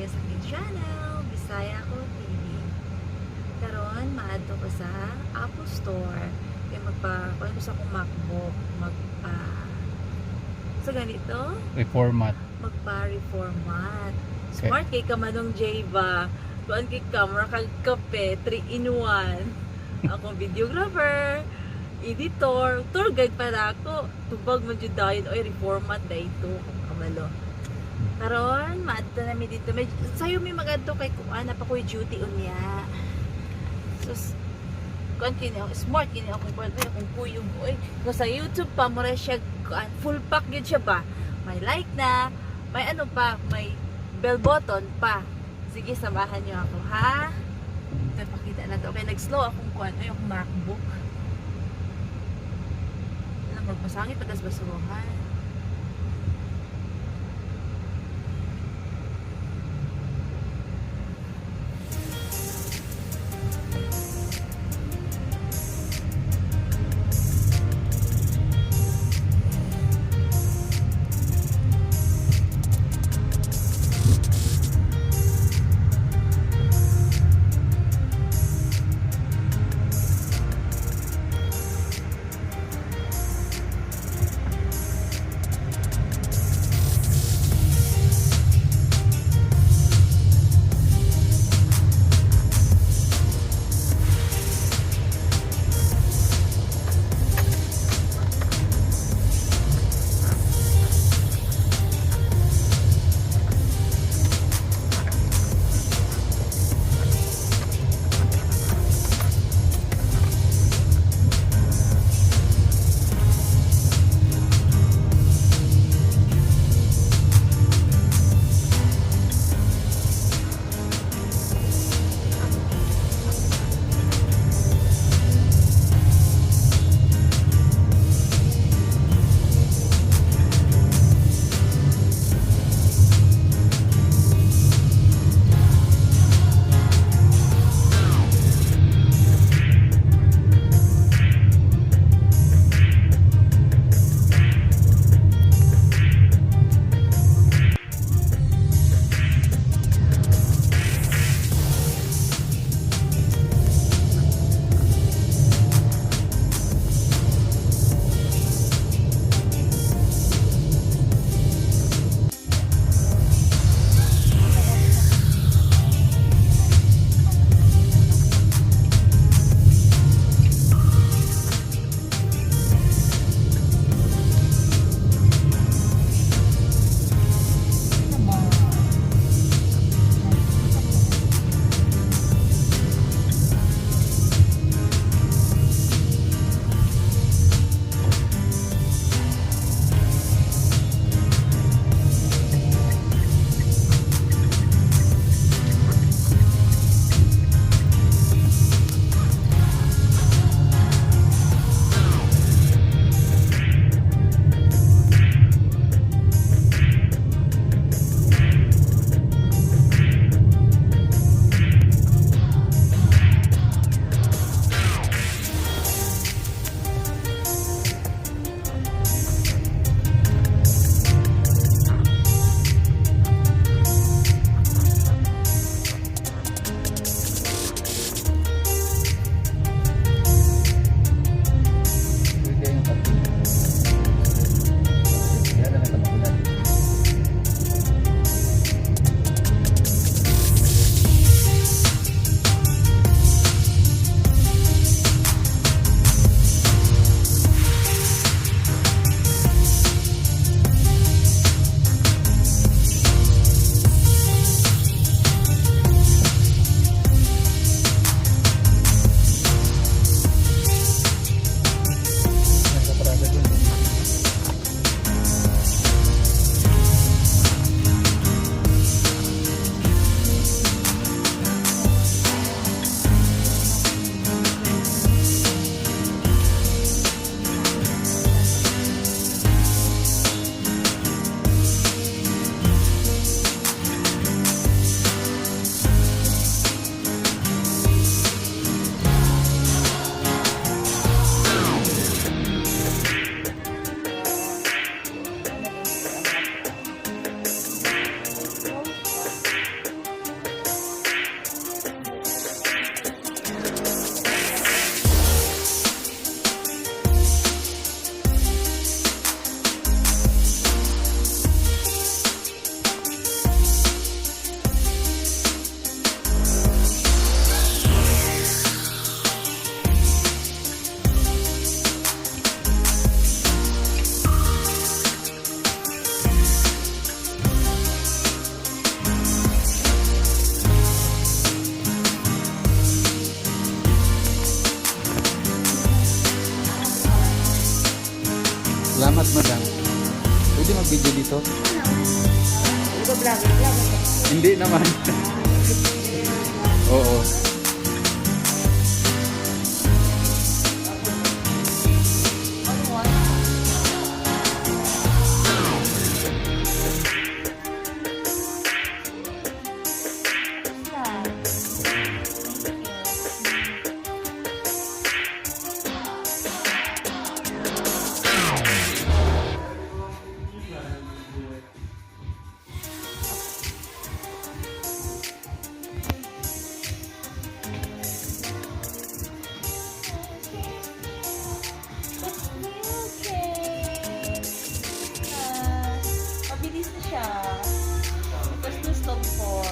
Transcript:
kayo sa aking channel, Bisaya ko TV. Karon maadto ko sa Apple Store. Kaya magpa-kuha ko sa akong MacBook. So ganito, Reformat. magpa-reformat. Smart kay ka manong J ba? Kuan kay camera kag kape, 3 in 1. Akong videographer, editor, tour guide para ako. Tubag man jud dayon oy reformat dayto kung kamalo. Karon, maadto na mi dito. Sayo mi magadto kay kuan pa koy duty unya. So kuan kini ako smart kini ako kuan akong kuyog oy. Kung sa YouTube pa mo ra siya kuan full pack gyud siya ba. May like na, may ano pa, may bell button pa. Sige, samahan niyo ako, ha? Ito, pakita na to. Okay, nag-slow akong kuan, ay, akong MacBook. Alam, magpasangit, patas basuhan. to? Ano ba vlogger? Hindi naman. Oo. Mabilis na siya. Because no stop for